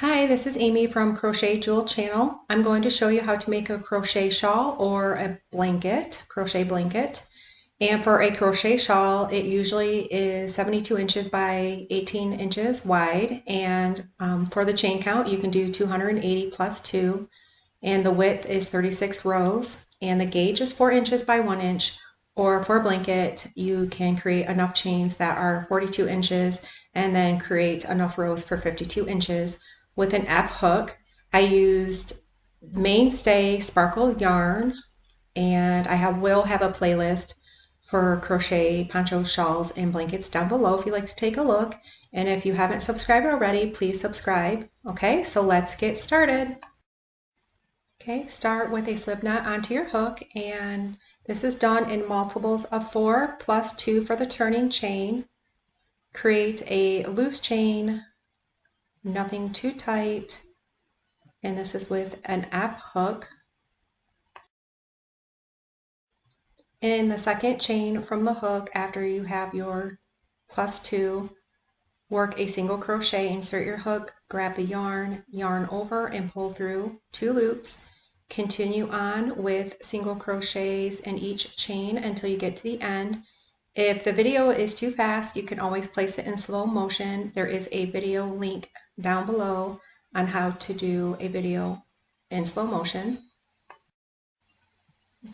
Hi, this is Amy from Crochet Jewel channel. I'm going to show you how to make a crochet shawl or a blanket, crochet blanket. And for a crochet shawl, it usually is 72 inches by 18 inches wide. And for the chain count, you can do 280 plus 2. And the width is 36 rows. And the gauge is 4 inches by 1 inch. Or for a blanket, you can create enough chains that are 42 inches and then create enough rows for 52 inches. With an F hook, I used Mainstay Sparkle yarn, and I will have a playlist for crochet poncho shawls and blankets down below if you'd like to take a look. And if you haven't subscribed already, please subscribe. Okay, so let's get started. Okay, start with a slip knot onto your hook, and this is done in multiples of 4 plus 2 for the turning chain. Create a loose chain, nothing too tight, and this is with an F hook. In the second chain from the hook, after you have your plus 2, work a single crochet, insert your hook, grab the yarn, yarn over and pull through 2 loops. Continue on with single crochets in each chain until you get to the end. If the video is too fast, you can always place it in slow motion. There is a video link down below on how to do a video in slow motion.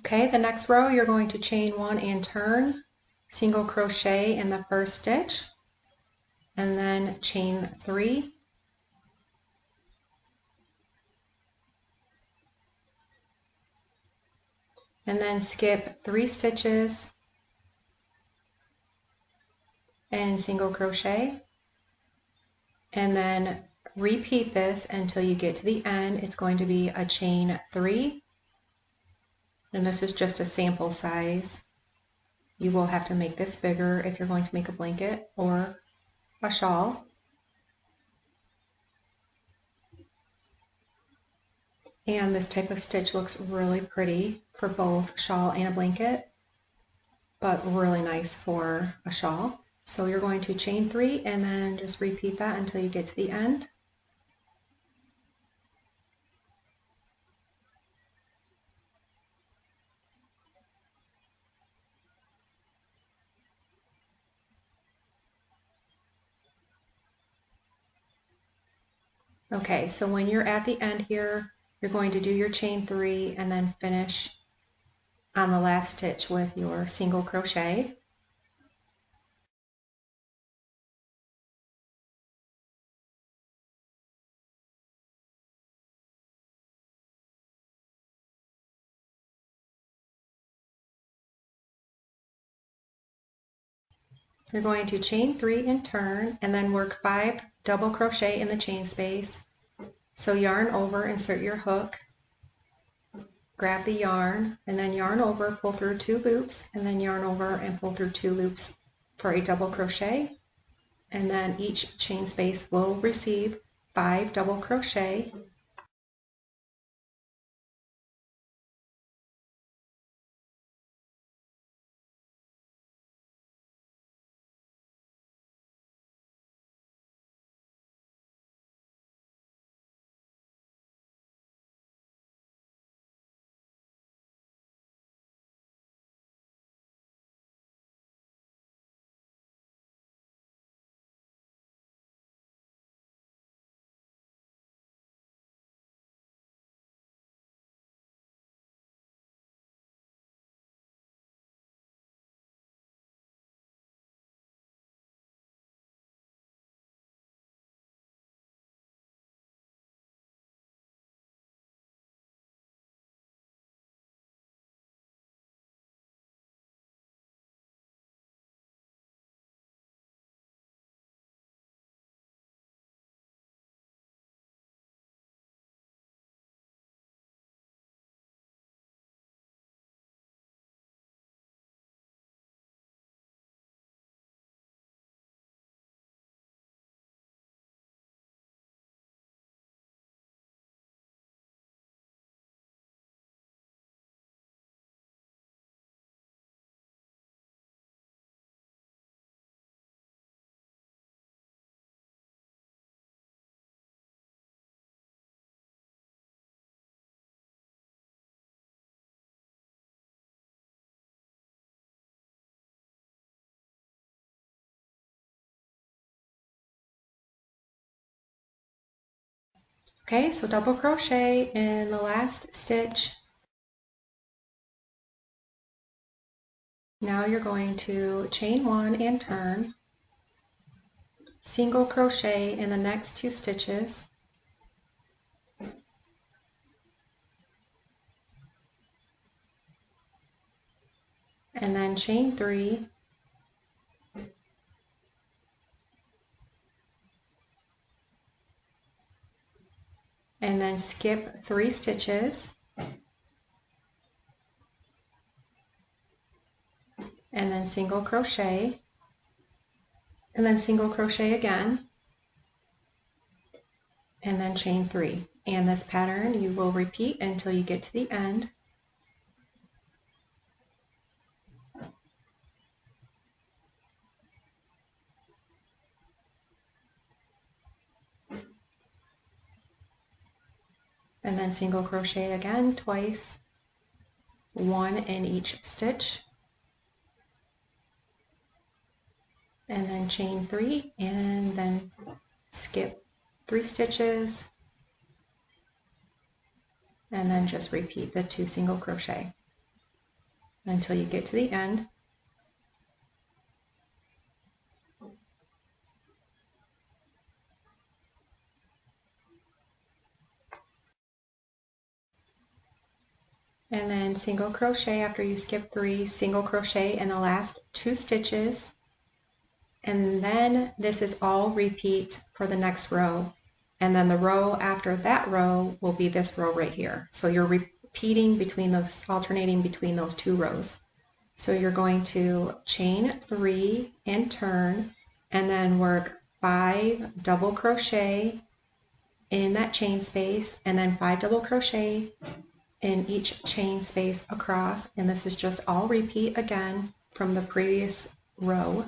Okay, the next row you're going to chain 1 and turn, single crochet in the first stitch, and then chain 3. And then skip 3 stitches and single crochet, and then repeat this until you get to the end. It's going to be a chain 3, and this is just a sample size. You will have to make this bigger if you're going to make a blanket or a shawl. And this type of stitch looks really pretty for both shawl and a blanket, but really nice for a shawl. So you're going to chain 3 and then just repeat that until you get to the end. Okay, so when you're at the end here, you're going to do your chain 3 and then finish on the last stitch with your single crochet. You're going to chain 3 and turn, and then work 5 double crochet in the chain space. So yarn over, insert your hook, grab the yarn, and then yarn over, pull through 2 loops, and then yarn over and pull through 2 loops for a double crochet. And then each chain space will receive 5 double crochet. Okay, so double crochet in the last stitch. Now you're going to chain one and turn, single crochet in the next 2 stitches, and then chain 3, and then skip 3 stitches, and then single crochet, and then single crochet again, and then chain 3. And this pattern you will repeat until you get to the end. And then single crochet again twice, 1 in each stitch, and then chain 3, and then skip 3 stitches, and then just repeat the 2 single crochet until you get to the end. And then single crochet after you skip 3, single crochet in the last 2 stitches, and then this is all repeat for the next row, and then the row after that row will be this row right here. So you're repeating between those, alternating between those 2 rows. So you're going to chain 3 and turn, and then work 5 double crochet in that chain space, and then 5 double crochet in each chain space across, and this is just all repeat again from the previous row.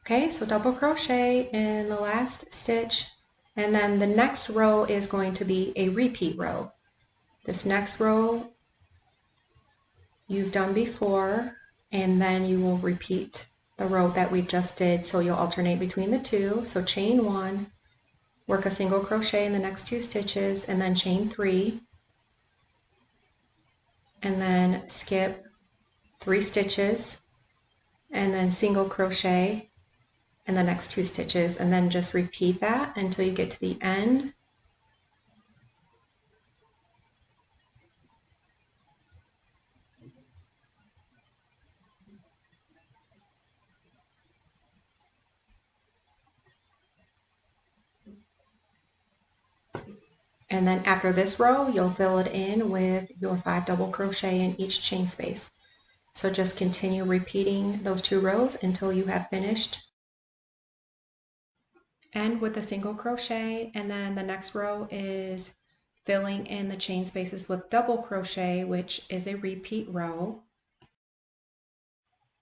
Okay, so double crochet in the last stitch, and then the next row is going to be a repeat row. This next row you've done before, and then you will repeat the row that we just did, so you'll alternate between the 2. So chain 1, work a single crochet in the next 2 stitches, and then chain 3, and then skip 3 stitches, and then single crochet in the next 2 stitches, and then just repeat that until you get to the end. And then after this row, you'll fill it in with your 5 double crochet in each chain space. So just continue repeating those 2 rows until you have finished. End with a single crochet, and then the next row is filling in the chain spaces with double crochet, which is a repeat row.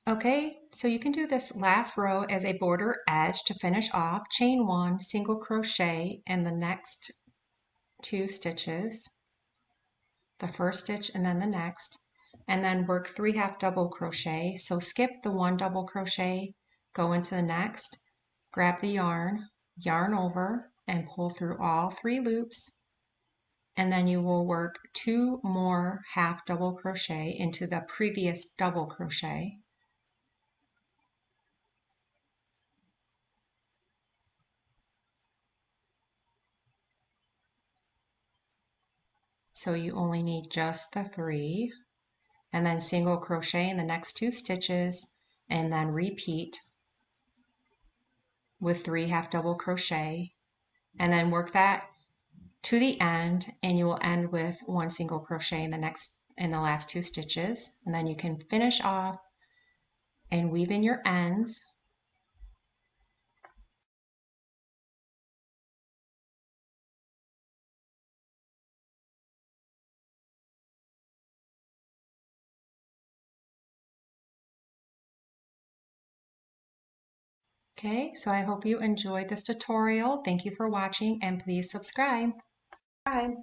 Okay, so you can do this last row as a border edge to finish off. Chain 1, single crochet in the next 2 stitches, the first stitch and then the next, and then work 3 half double crochet. So skip the 1 double crochet, go into the next, grab the yarn, yarn over, and pull through all 3 loops, and then you will work 2 more half double crochet into the previous double crochet. So you only need just the 3, and then single crochet in the next 2 stitches, and then repeat with 3 half double crochet, and then work that to the end, and you will end with 1 single crochet in the last 2 stitches, and then you can finish off and weave in your ends. Okay, so I hope you enjoyed this tutorial. Thank you for watching and please subscribe. Bye.